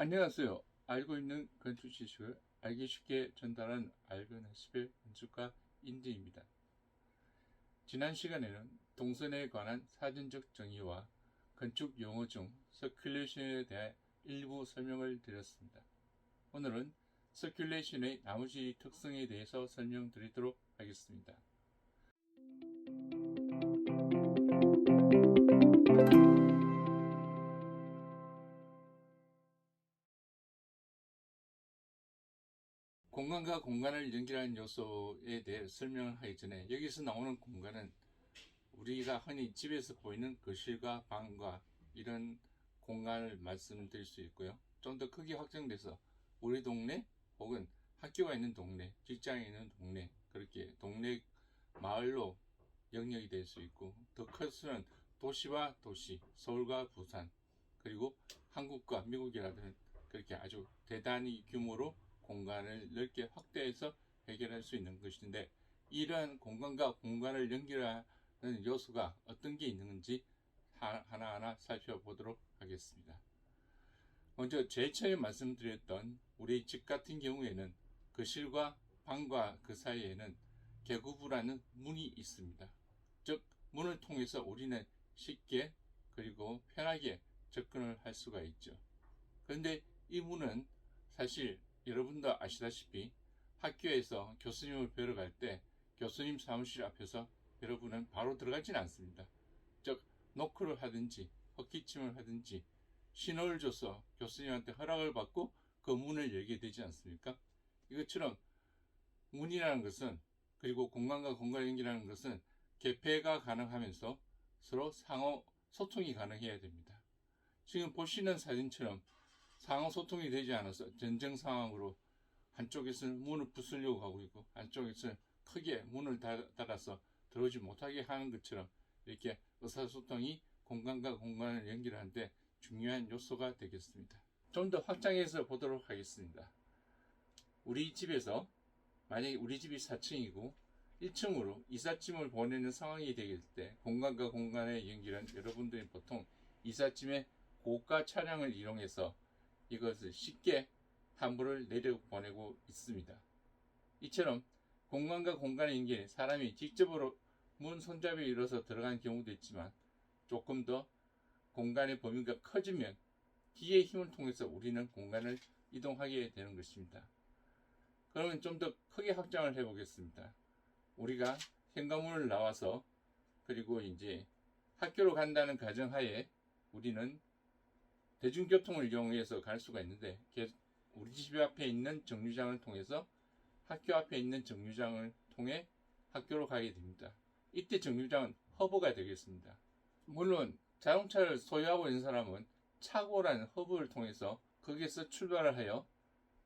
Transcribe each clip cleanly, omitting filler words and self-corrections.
안녕하세요. 알고 있는 건축 지식을 알기 쉽게 전달하는 알건 80의 건축가 인디입니다. 지난 시간에는 동선에 관한 사전적 정의와 건축 용어 중 서큘레이션에 대해 일부 설명을 드렸습니다. 오늘은 서큘레이션의 나머지 특성에 대해서 설명드리도록 하겠습니다. 공간과 공간을 연결하는 요소에 대해 설명을 하기 전에 여기서 나오는 공간은 우리가 흔히 집에서 보이는 거실과 방과 이런 공간을 말씀드릴 수 있고요. 좀 더 크게 확장돼서 우리 동네 혹은 학교가 있는 동네, 직장이 있는 동네, 그렇게 동네 마을로 영역이 될 수 있고, 더 커서는 도시와 도시, 서울과 부산, 그리고 한국과 미국이라든 그렇게 아주 대단히 규모로 공간을 넓게 확대해서 해결할 수 있는 것인데, 이러한 공간과 공간을 연결하는 요소가 어떤 게 있는지 하나하나 살펴보도록 하겠습니다. 먼저 제일 처음에 말씀드렸던 우리 집 같은 경우에는 거실과 방과 그 사이에는 개구부라는 문이 있습니다. 즉 문을 통해서 우리는 쉽게 그리고 편하게 접근을 할 수가 있죠. 그런데 이 문은 사실 여러분도 아시다시피 학교에서 교수님을 뵈러 갈 때 교수님 사무실 앞에서 여러분은 바로 들어가지는 않습니다. 즉 노크를 하든지 헛기침을 하든지 신호를 줘서 교수님한테 허락을 받고 그 문을 열게 되지 않습니까? 이것처럼 문이라는 것은, 그리고 공간과 공간을 연결하는 것은 개폐가 가능하면서 서로 상호 소통이 가능해야 됩니다. 지금 보시는 사진처럼 상호 소통이 되지 않아서 전쟁 상황으로 한쪽에서는 문을 부수려고 하고 있고 한쪽에서는 크게 문을 닫아서 들어오지 못하게 하는 것처럼 이렇게 의사소통이 공간과 공간을 연결하는데 중요한 요소가 되겠습니다. 좀 더 확장해서 보도록 하겠습니다. 우리 집에서 만약에 우리 집이 4층이고 1층으로 이삿짐을 보내는 상황이 되길 때 공간과 공간의 연결은 여러분들이 보통 이삿짐의 고가 차량을 이용해서 이것을 쉽게 함부를 내려보내고 있습니다. 이처럼 공간과 공간의 연결에 사람이 직접으로 문 손잡이를 잃어서 들어간 경우도 있지만, 조금 더 공간의 범위가 커지면 기계의 힘을 통해서 우리는 공간을 이동하게 되는 것입니다. 그러면 좀 더 크게 확장을 해 보겠습니다. 우리가 현관문을 나와서 그리고 이제 학교로 간다는 가정하에 우리는 대중교통을 이용해서 갈 수가 있는데, 우리 집 앞에 있는 정류장을 통해서 학교 앞에 있는 정류장을 통해 학교로 가게 됩니다. 이때 정류장은 허브가 되겠습니다. 물론 자동차를 소유하고 있는 사람은 차고라는 허브를 통해서 거기에서 출발을 하여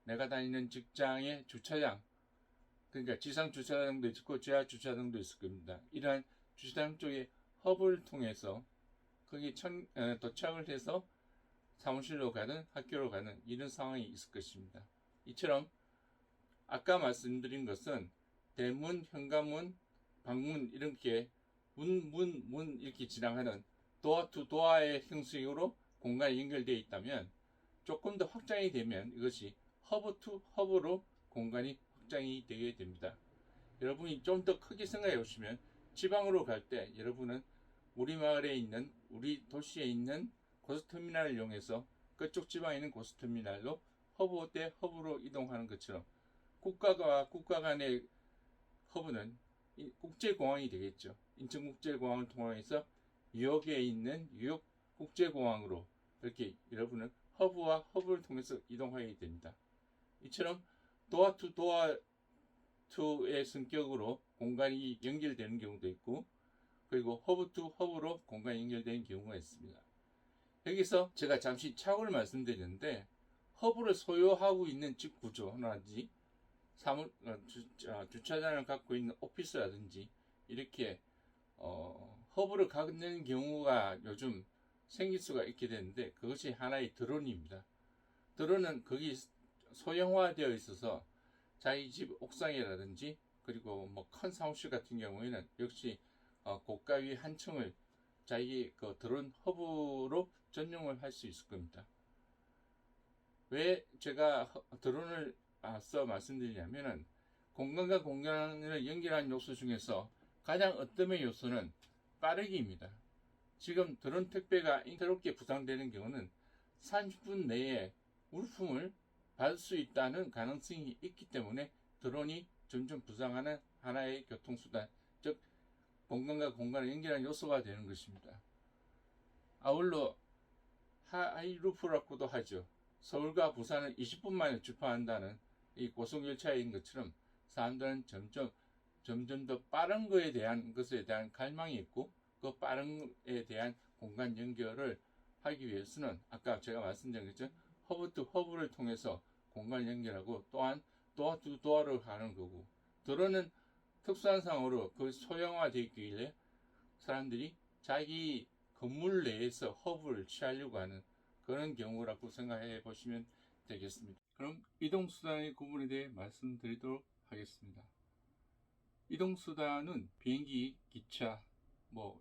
내가 다니는 직장의 주차장, 그러니까 지상 주차장도 있고 지하 주차장도 있을 겁니다. 이러한 주차장 쪽에 허브를 통해서 거기 도착을 해서 사무실로 가든 학교로 가는 이런 상황이 있을 것입니다. 이처럼 아까 말씀드린 것은 대문, 현관문, 방문 이렇게 문 이렇게 지나가는 도어 투 도어의 형식으로 공간이 연결되어 있다면, 조금 더 확장이 되면 이것이 허브 투 허브로 공간이 확장이 되게 됩니다. 여러분이 좀 더 크게 생각해 보시면 지방으로 갈 때 여러분은 우리 마을에 있는, 우리 도시에 있는 고속터미널을 이용해서 그쪽 지방에 있는 고속터미널로 허브 대 허브로 이동하는 것처럼 국가와 국가 간의 허브는 국제공항이 되겠죠. 인천국제공항을 통해서 뉴욕에 있는 뉴욕 국제공항으로 이렇게 여러분은 허브와 허브를 통해서 이동하게 됩니다. 이처럼 도어 투 도어 투의 성격으로 공간이 연결되는 경우도 있고, 그리고 허브 투 허브로 공간이 연결되는 경우가 있습니다. 여기서 제가 잠시 착오를 말씀드렸는데, 허브를 소유하고 있는 집 구조라든지 주차장을 갖고 있는 오피스라든지 이렇게 허브를 갖는 경우가 요즘 생길 수가 있게 되는데, 그것이 하나의 드론입니다. 드론은 거기 소형화되어 있어서 자기 집 옥상이라든지 그리고 뭐 큰 사무실 같은 경우에는 역시 고가 위 한 층을 자기 그 드론 허브로 전용을 할 수 있을 겁니다. 왜 제가 드론을 써 말씀드리냐면은 공간과 공간을 연결하는 요소 중에서 가장 어뜸의 요소는 빠르기입니다. 지금 드론 택배가 인터롭게 부상되는 경우는 30분 내에 물품을 받을 수 있다는 가능성이 있기 때문에 드론이 점점 부상하는 하나의 교통수단, 즉 공간과 공간을 연결하는 요소가 되는 것입니다. 아울러 하이루프라고도 하죠. 서울과 부산을 20분 만에 주파한다는 이 고속열차인 것처럼 사람들은 점점 더 빠른 것에 대한 갈망이 있고 그 빠른 에 대한 공간 연결을 하기 위해서는 아까 제가 말씀드린 것처럼 허브 투 허브를 통해서 공간 연결하고 또한 도어 투 도어를 하는 거고, 드론은 특수한 상황으로 그 소형화되어 있길래 사람들이 자기 건물 내에서 허브를 취하려고 하는 그런 경우라고 생각해 보시면 되겠습니다. 그럼 이동수단의 구분에 대해 말씀드리도록 하겠습니다. 이동수단은 비행기, 기차,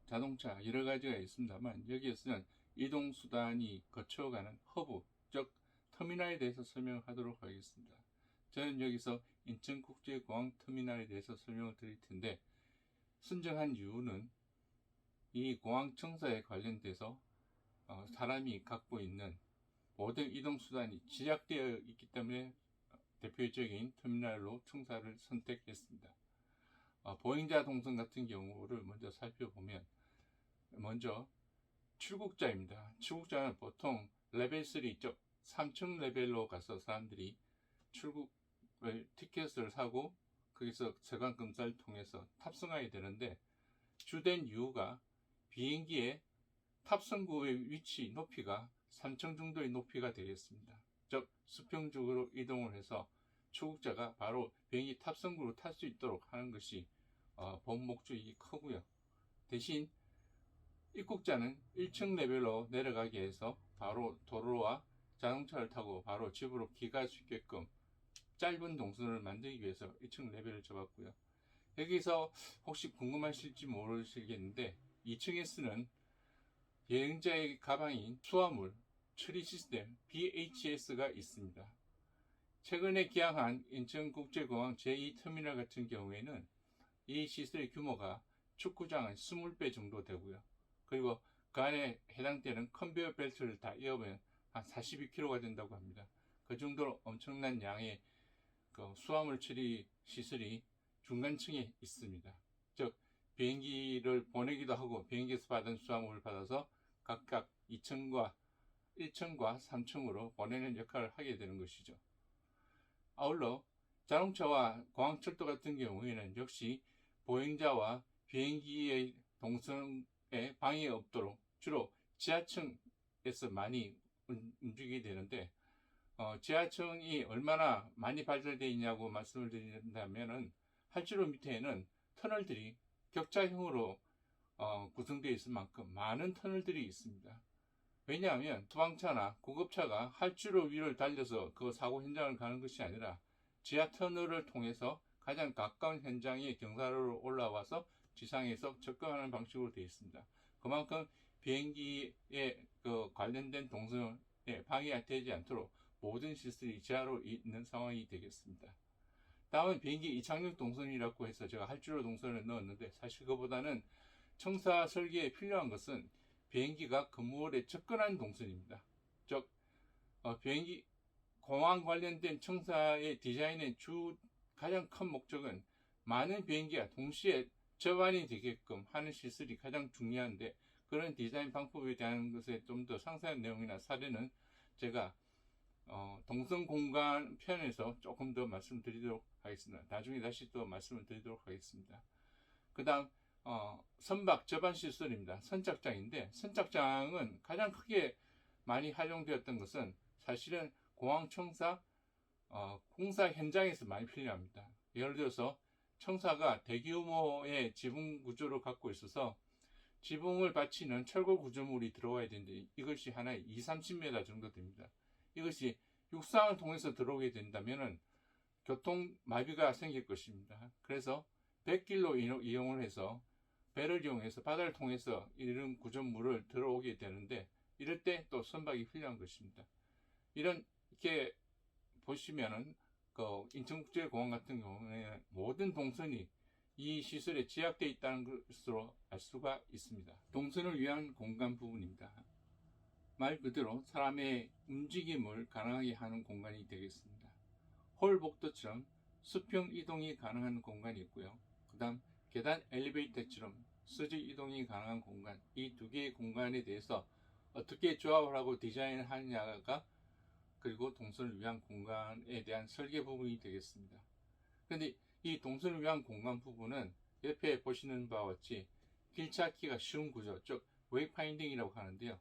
자동차 여러 가지가 있습니다만 여기에서는 이동수단이 거쳐가는 허브, 즉 터미널에 대해서 설명하도록 하겠습니다. 저는 여기서 인천국제공항 터미널에 대해서 설명을 드릴 텐데, 선정한 이유는 이 공항 청사에 관련돼서 사람이 갖고 있는 모든 이동수단이 집약되어 있기 때문에 대표적인 터미널로 청사를 선택했습니다. 보행자 동선 같은 경우를 먼저 살펴보면, 먼저 출국자입니다. 출국자는 보통 레벨 3, 즉 3층 레벨로 가서 사람들이 출국 티켓을 사고 거기서 세관 검사를 통해서 탑승하게 되는데, 주된 이유가 비행기의 탑승구의 위치 높이가 3층 정도의 높이가 되겠습니다. 즉 수평적으로 이동을 해서 출국자가 바로 비행기 탑승구로 탈 수 있도록 하는 것이 본 목적이 크고요. 대신 입국자는 1층 레벨로 내려가게 해서 바로 도로와 자동차를 타고 바로 집으로 귀가할 수 있게끔 짧은 동선을 만들기 위해서 1층 레벨을 잡았고요. 여기서 혹시 궁금하실지 모르시겠는데 2층에 쓰는 여행자의 가방인 수화물 처리 시스템 BHS가 있습니다. 최근에 개항한 인천국제공항 제2터미널 같은 경우에는 이 시설의 규모가 축구장은 20배 정도 되고요. 그리고 그 안에 해당되는 컨베이어 벨트를 다 이어보면 한 42kg가 된다고 합니다. 그 정도로 엄청난 양의 수화물 처리 시설이 중간층에 있습니다. 즉 비행기를 보내기도 하고 비행기에서 받은 수화물을 받아서 각각 2층과 1층과 3층으로 보내는 역할을 하게 되는 것이죠. 아울러 자동차와 공항철도 같은 경우에는 역시 보행자와 비행기의 동선에 방해 없도록 주로 지하층에서 많이 움직이게 되는데, 지하층이 얼마나 많이 발달되어 있냐고 말씀을 드린다면 활주로 밑에는 터널들이 격자형으로 구성되어 있을 만큼 많은 터널들이 있습니다. 왜냐하면 소방차나 구급차가 활주로 위를 달려서 그 사고 현장을 가는 것이 아니라 지하 터널을 통해서 가장 가까운 현장에 경사로로 올라와서 지상에서 접근하는 방식으로 되어 있습니다. 그만큼 비행기에 관련된 동선에 방해가 되지 않도록 모든 시설이 지하로 있는 상황이 되겠습니다. 다음은 비행기 이착륙 동선이라고 해서 제가 활주로 동선을 넣었는데, 사실 그보다는 청사 설계에 필요한 것은 비행기가 건물에 접근하는 동선입니다. 즉 비행기 공항 관련된 청사의 디자인의 가장 큰 목적은 많은 비행기가 동시에 접안이 되게끔 하는 시설이 가장 중요한데, 그런 디자인 방법에 대한 것에 좀 더 상세한 내용이나 사례는 제가 동선 공간 편에서 조금 더 말씀드리도록 하겠습니다. 나중에 다시 또 말씀을 드리도록 하겠습니다. 그 다음 선박 접안 시설입니다. 선착장인데, 선착장은 가장 크게 많이 활용되었던 것은 사실은 공항 청사 공사 현장에서 많이 필요합니다. 예를 들어서 청사가 대규모의 지붕 구조를 갖고 있어서 지붕을 받치는 철골 구조물이 들어와야 되는데 이것이 하나에 20-30m 정도 됩니다. 이것이 육상을 통해서 들어오게 된다면 교통 마비가 생길 것입니다. 그래서 백길로 이용을 해서 배를 이용해서 바다를 통해서 이런 구조물을 들어오게 되는데, 이럴 때 또 선박이 필요한 것입니다. 이런 이렇게 보시면은 그 인천국제공항 같은 경우에 모든 동선이 이 시설에 제약되어 있다는 것으로 알 수가 있습니다. 동선을 위한 공간 부분입니다. 말 그대로 사람의 움직임을 가능하게 하는 공간이 되겠습니다. 홀 복도처럼 수평 이동이 가능한 공간이 있고요. 그 다음 계단 엘리베이터처럼 수직 이동이 가능한 공간, 이 두 개의 공간에 대해서 어떻게 조합을 하고 디자인을 하느냐가 그리고 동선을 위한 공간에 대한 설계 부분이 되겠습니다. 그런데 이 동선을 위한 공간 부분은 옆에 보시는 바와 같이 길 찾기가 쉬운 구조, 즉 웨이파인딩이라고 하는데요.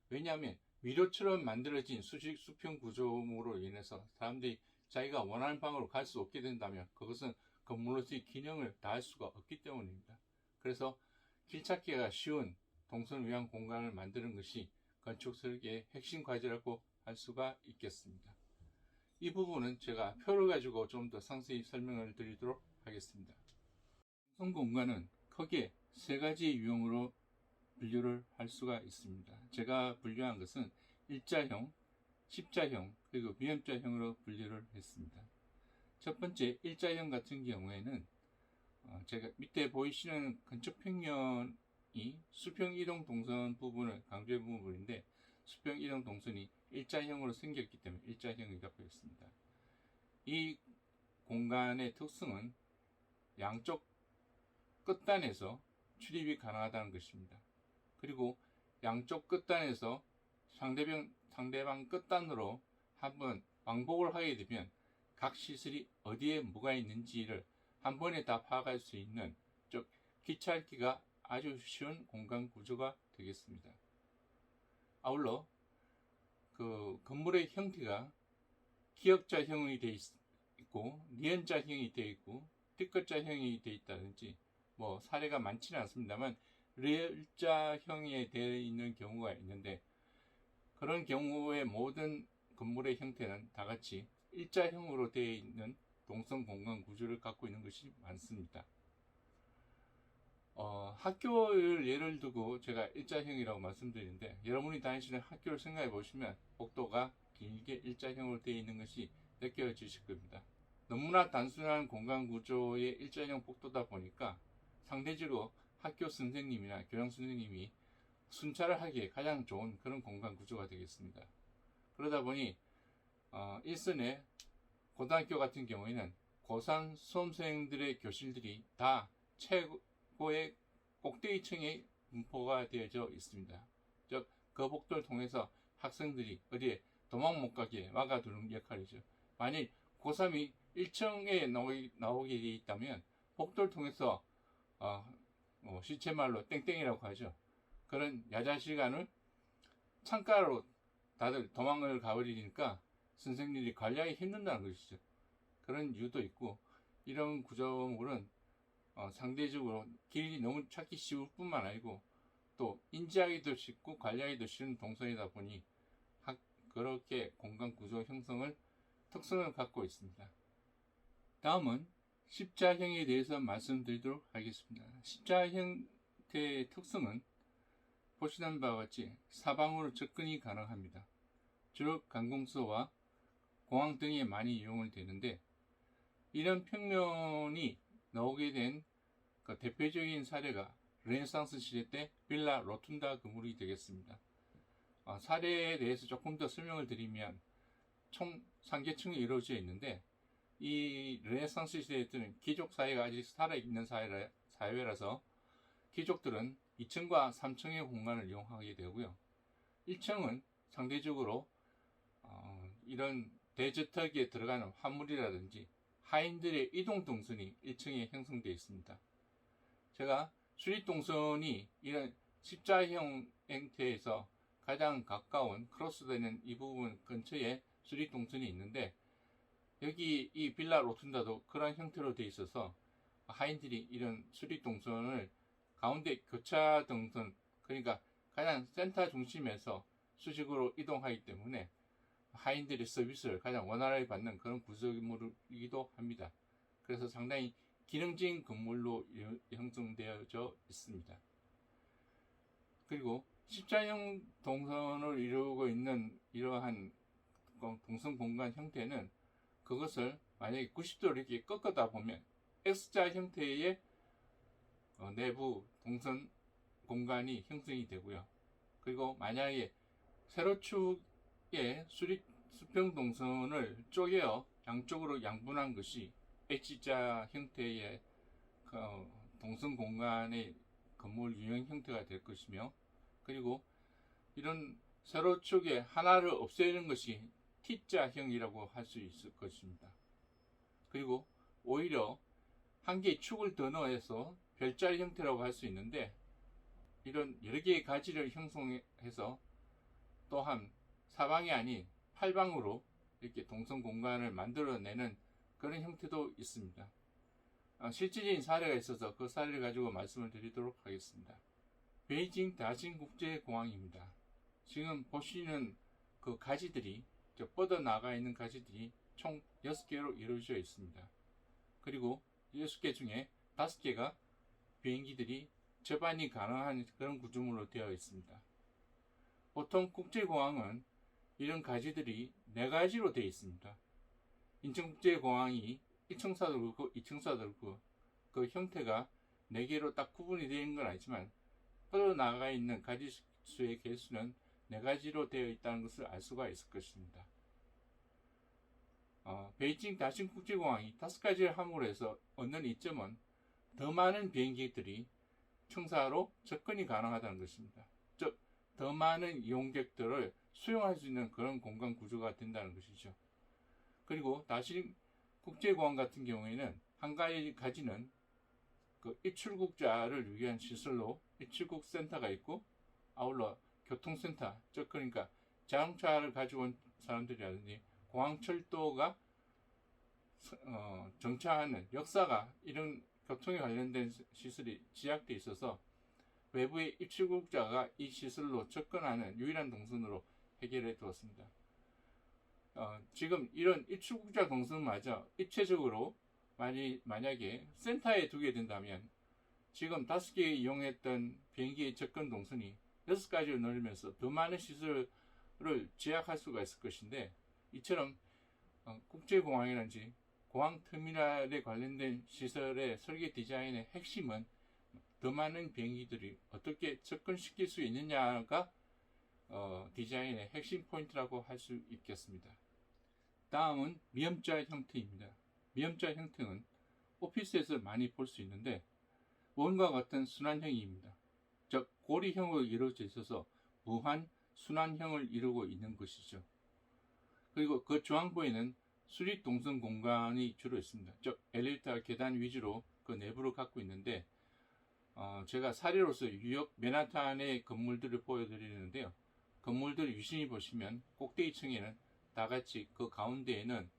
왜냐하면 미로처럼 만들어진 수직 수평 구조물로 인해서 사람들이 자기가 원하는 방으로 갈 수 없게 된다면 그것은 건물로서의 기능을 다할 수가 없기 때문입니다. 그래서 길 찾기가 쉬운 동선을 위한 공간을 만드는 것이 건축 설계의 핵심 과제라고 할 수가 있겠습니다. 이 부분은 제가 표를 가지고 좀 더 상세히 설명을 드리도록 하겠습니다. 동선 공간은 크게 세 가지 유형으로 분류를 할 수가 있습니다. 제가 분류한 것은 일자형, 십자형, 그리고 미음자형으로 분류를 했습니다. 첫 번째 일자형 같은 경우에는 제가 밑에 보이시는 건축 평면이 수평 이동 동선 부분을 강조해 본 부분인데 수평 이동 동선이 일자형으로 생겼기 때문에 일자형이라고 했습니다. 이 공간의 특성은 양쪽 끝단에서 출입이 가능하다는 것입니다. 그리고 양쪽 끝단에서 상대방 끝단으로 한번 왕복을 하게 되면 각 시설이 어디에 뭐가 있는지를 한 번에 다 파악할 수 있는, 즉 기차읽기가 아주 쉬운 공간 구조가 되겠습니다. 아울러 그 건물의 형태가 기역자형이 되어 있고 니은자형이 되어 있고 D자형이 되어 있다든지 뭐 사례가 많지는 않습니다만 일자형에 되어 있는 경우가 있는데, 그런 경우의 모든 건물의 형태는 다 같이 일자형으로 되어 있는 동선 공간 구조를 갖고 있는 것이 많습니다. 학교를 예를 두고 제가 일자형이라고 말씀드리는데, 여러분이 다니시는 학교를 생각해 보시면 복도가 길게 일자형으로 되어 있는 것이 느껴지실 겁니다. 너무나 단순한 공간 구조의 일자형 복도다 보니까 상대적으로 학교 선생님이나 교장 선생님이 순찰을 하기에 가장 좋은 그런 공간 구조가 되겠습니다. 그러다 보니 일선의 고등학교 같은 경우에는 고3 수험생들의 교실들이 다 최고의 꼭대기층에 분포가 되어져 있습니다. 즉 그 복도를 통해서 학생들이 어디에 도망 못 가게 막아두는 역할이죠. 만일 고3이 1층에 나오게 되어 있다면 복도를 통해서 시체말로 땡땡이라고 하죠. 그런 야자 시간을 창가로 다들 도망을 가버리니까 선생님들이 관리하기 힘든다는 것이죠. 그런 이유도 있고, 이런 구조물은 상대적으로 길이 너무 찾기 쉬울 뿐만 아니고 또 인지하기도 쉽고 관리하기도 쉬운 동선이다 보니 그렇게 공간 구조 형성을 특성을 갖고 있습니다. 다음은 십자형에 대해서 말씀드리도록 하겠습니다. 십자형태의 특성은 보시는 바와 같이 사방으로 접근이 가능합니다. 주로 관공서와 공항 등에 많이 이용을 되는데, 이런 평면이 나오게 된 그 대표적인 사례가 르네상스 시대 때 빌라 로툰다 건물이 되겠습니다. 사례에 대해서 조금 더 설명을 드리면 총 3계층이 이루어져 있는데, 이 르네상스 시대 때는 귀족 사회가 아직 살아있는 사회라서 귀족들은 2층과 3층의 공간을 이용하게 되고요. 1층은 상대적으로 이런 대저택에 들어가는 화물이라든지 하인들의 이동 동선이 1층에 형성되어 있습니다. 제가 수립동선이 이런 십자형 형태에서 가장 가까운 크로스되는 이 부분 근처에 수립동선이 있는데, 여기 이 빌라 로툰다도 그런 형태로 되어 있어서 하인들이 이런 수립동선을 가운데 교차 동선, 그러니까 가장 센터 중심에서 수직으로 이동하기 때문에 하인들의 서비스를 가장 원활하게 받는 그런 구조물이기도 합니다. 그래서 상당히 기능적인 건물로 형성되어져 있습니다. 그리고 십자형 동선을 이루고 있는 이러한 동선 공간 형태는 그것을 만약에 90도로 이렇게 꺾어다 보면 X자 형태의 내부 동선 공간이 형성이 되고요. 그리고 만약에 세로축의 수평 동선을 쪼개어 양쪽으로 양분한 것이 H자 형태의 동선 공간의 건물 유형 형태가 될 것이며, 그리고 이런 세로축의 하나를 없애는 것이 T자형이라고 할 수 있을 것입니다. 그리고 오히려 한 개의 축을 더 넣어서 별자리 형태라고 할 수 있는데, 이런 여러 개의 가지를 형성해서 또한 사방이 아닌 팔방으로 이렇게 동선 공간을 만들어내는 그런 형태도 있습니다. 실질적인 사례가 있어서 그 사례를 가지고 말씀을 드리도록 하겠습니다. 베이징 다싱국제공항입니다. 지금 보시는 그 가지들이, 뻗어나가 있는 가지들이 총 6개로 이루어져 있습니다. 그리고 6개 중에 5개가 비행기들이 접안이 가능한 그런 구조물로 되어 있습니다. 보통 국제공항은 이런 가지들이 4가지로 되어 있습니다. 인천국제공항이 1층사도 그렇고 2층사도 그렇고 그 형태가 4개로 딱 구분이 되어 있는 건 아니지만 뻗어나가 있는 가지수의 개수는 4가지로 되어 있다는 것을 알 수가 있을 것입니다. 베이징 다싱국제공항이 5가지를 함으로 해서 얻는 이점은 더 많은 비행기들이 층사로 접근이 가능하다는 것입니다. 즉, 더 많은 이용객들을 수용할 수 있는 그런 공간 구조가 된다는 것이죠. 그리고 다싱국제공항 같은 경우에는 한 가지는 그 입출국자를 위한 시설로 입출국 센터가 있고, 아울러 교통센터, 즉 그러니까 자동차를 가지고 온 사람들이라든지 공항철도가 정차하는 역사가 이런 교통에 관련된 시설이 집약되어 있어서 외부의 입출국자가 이 시설로 접근하는 유일한 동선으로 해결해 두었습니다. 지금 이런 입출국자 동선마저 입체적으로 만약에 센터에 두게 된다면 지금 5개 이용했던 비행기의 접근 동선이 6가지로 늘면서 더 많은 시설을 제약할 수가 있을 것인데, 이처럼 국제공항이라든지 공항 터미널에 관련된 시설의 설계 디자인의 핵심은 더 많은 비행기들이 어떻게 접근시킬 수 있느냐가 디자인의 핵심 포인트라고 할 수 있겠습니다. 다음은 미음자 형태입니다. 미음자 형태는 오피스에서 많이 볼 수 있는데 원과 같은 순환형입니다. 즉 고리형으로 이루어져 있어서 무한 순환형을 이루고 있는 것이죠. 그리고 그 중앙부에는 수직 동선 공간이 주로 있습니다. 즉 엘리베이터 계단 위주로 그 내부를 갖고 있는데, 제가 사례로서 뉴욕 맨하탄의 건물들을 보여드리는데요. 건물들 유심히 보시면 꼭대기층에는 다같이 그 가운데에는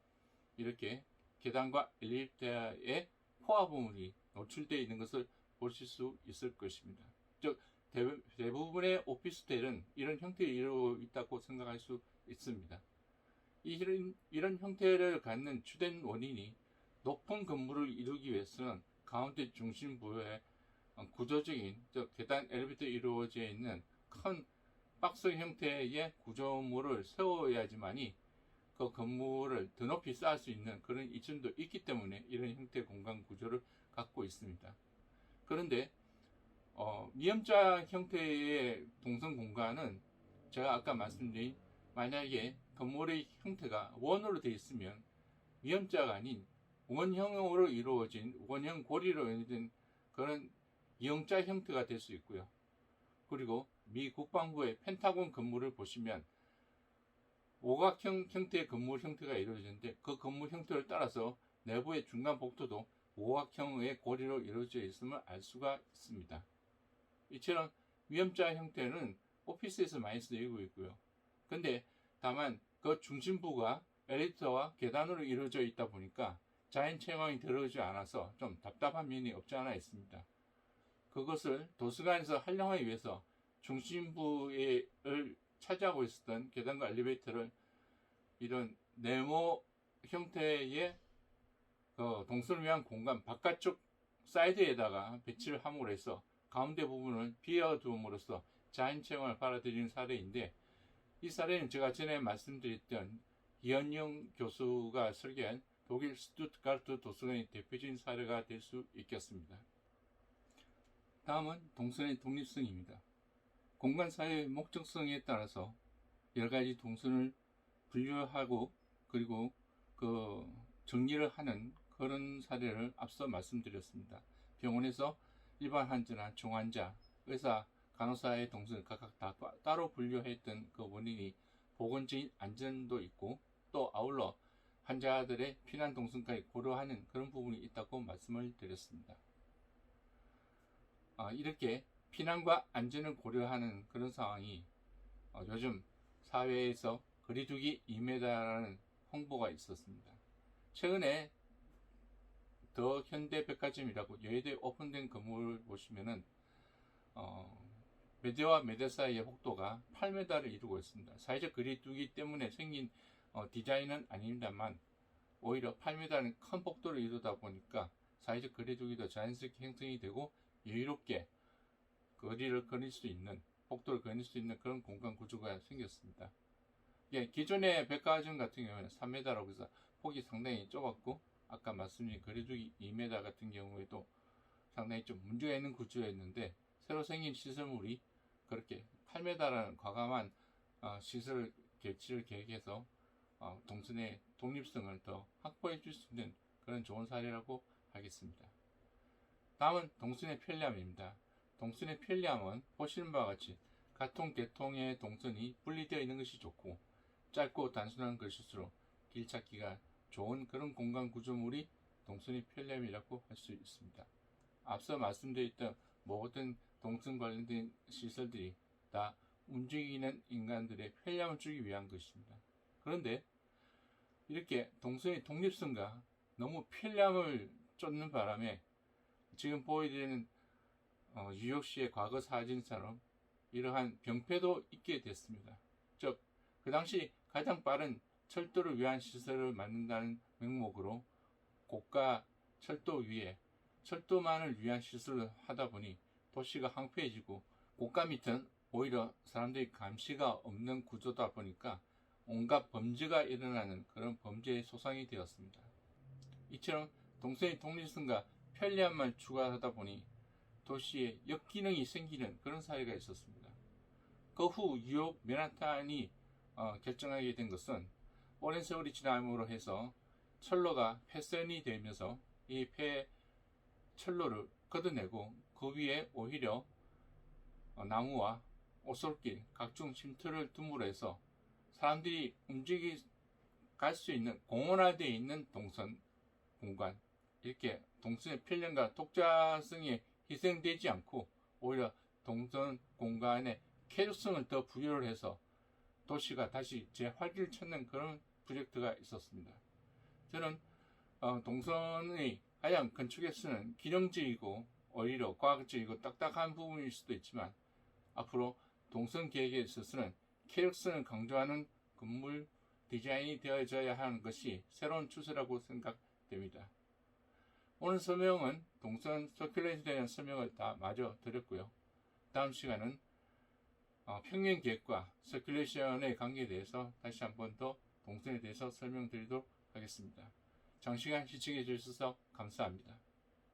이렇게 계단과 엘리베이터의 포화 부분이 노출되어 있는 것을 보실 수 있을 것입니다. 즉 대부분의 오피스텔은 이런 형태를 이루고 있다고 생각할 수 있습니다. 이런 형태를 갖는 주된 원인이 높은 건물을 이루기 위해서는 가운데 중심부에 구조적인, 즉 계단 엘리베이터 이루어져 있는 큰 박스 형태의 구조물을 세워야지만이 그 건물을 더 높이 쌓을 수 있는 그런 이점도 있기 때문에 이런 형태의 공간 구조를 갖고 있습니다. 그런데 미음자 형태의 동선 공간은 제가 아까 말씀드린, 만약에 건물의 형태가 원으로 되어 있으면 미음자가 아닌 원형으로 이루어진 원형 고리로 이루어진 그런 이형자 형태가 될 수 있고요. 그리고 미 국방부의 펜타곤 건물을 보시면 오각형 형태의 건물 형태가 이루어지는데 그 건물 형태를 따라서 내부의 중간 복도도 오각형의 고리로 이루어져 있음을 알 수가 있습니다. 이처럼 미음자 형태는 오피스에서 많이 쓰이고 있고요. 근데 다만 그 중심부가 엘리베이터와 계단으로 이루어져 있다 보니까 자연 채광이 들어오지 않아서 좀 답답한 면이 없지 않아 있습니다. 그것을 도서관에서 활용하기 위해서 중심부를 차지하고 있었던 계단과 엘리베이터를 이런 네모 형태의 동선을 위한 공간 바깥쪽 사이드에다가 배치를 함으로 해서 가운데 부분을 비워두음으로써 자연 채광을 받아들이는 사례인데, 이 사례는 제가 전에 말씀드렸던 이현영 교수가 설계한 독일 스투트가르트 도서관의 대표적인 사례가 될 수 있겠습니다. 다음은 동선의 독립성입니다. 공간사회의 목적성에 따라서 여러가지 동선을 분류하고 그리고 그 정리를 하는 그런 사례를 앞서 말씀드렸습니다. 병원에서 일반 환자나 중환자, 의사, 간호사의 동선을 각각 다 따로 분류했던 그 원인이 보건적인 안전도 있고 또 아울러 환자들의 피난 동선까지 고려하는 그런 부분이 있다고 말씀을 드렸습니다. 이렇게 피난과 안전을 고려하는 그런 상황이 요즘 사회에서 거리두기 2m라는 홍보가 있었습니다. 최근에 더 현대백화점이라고 여의도에 오픈된 건물을 보시면은 매대와 매대 사이의 혹도가 8m를 이루고 있습니다. 사회적 거리두기 때문에 생긴 디자인은 아닙니다만 오히려 8m는 큰 폭도를 이루다 보니까 사회적 거리두기도 자연스럽게 형성이 되고 여유롭게 거리를 거닐 수 있는, 폭도를 거닐 수 있는 그런 공간 구조가 생겼습니다. 기존의 백화점 같은 경우에는 3m라고 해서 폭이 상당히 좁았고 아까 말씀드린 거리두기 2m 같은 경우에도 상당히 좀 문제가 있는 구조였는데 새로 생긴 시설물이 그렇게 8m라는 과감한 시설 개치를 계획해서 동선의 독립성을 더 확보해 줄 수 있는 그런 좋은 사례라고 하겠습니다. 다음은 동선의 편리함입니다. 동선의 편리함은 보시는 바와 같이 가통, 대통의 동선이 분리되어 있는 것이 좋고 짧고 단순한 것일수록 길 찾기가 좋은 그런 공간 구조물이 동선의 편리함이라고 할 수 있습니다. 앞서 말씀드렸던 모든 동선 관련된 시설들이 다 움직이는 인간들의 편리함을 주기 위한 것입니다. 그런데 이렇게 동선의 독립성과 너무 편리함을 쫓는 바람에 지금 보여드리는 뉴욕시의 과거 사진처럼 이러한 병폐도 있게 됐습니다. 즉, 그 당시 가장 빠른 철도를 위한 시설을 만든다는 명목으로 고가 철도 위에 철도만을 위한 시설을 하다 보니 도시가 황폐해지고 고가 밑은 오히려 사람들이 감시가 없는 구조다 보니까 온갖 범죄가 일어나는 그런 범죄의 소상이 되었습니다. 이처럼 동선의 독립성과 편리함만 추가하다 보니 도시에 역기능이 생기는 그런 사례가 있었습니다. 그 후 뉴욕 맨하탄이 결정하게 된 것은 오랜 세월이 지남으로 해서 철로가 폐선이 되면서 이 철로를 걷어내고 그 위에 오히려 나무와 오솔길, 각종 쉼터를 둠으로 해서 사람들이 갈 수 있는 공원화되어 있는 동선 공간, 이렇게 동선의 편리함과 독자성이 희생되지 않고 오히려 동선 공간에 쾌적성을 더 부여를 해서 도시가 다시 재활기를 찾는 그런 프로젝트가 있었습니다. 저는 동선의 가장 건축에서는 기능적이고 오히려 과학적이고 딱딱한 부분일 수도 있지만 앞으로 동선 계획에 있어서는 쾌적성을 강조하는 건물 디자인이 되어져야 하는 것이 새로운 추세라고 생각됩니다. 오늘 설명은 동선 서큘레이션에 대한 설명을 다 마저 드렸고요. 다음 시간은 평면 계획과 서큘레이션의 관계에 대해서 다시 한번 더 동선에 대해서 설명드리도록 하겠습니다. 장시간 시청해 주셔서 감사합니다.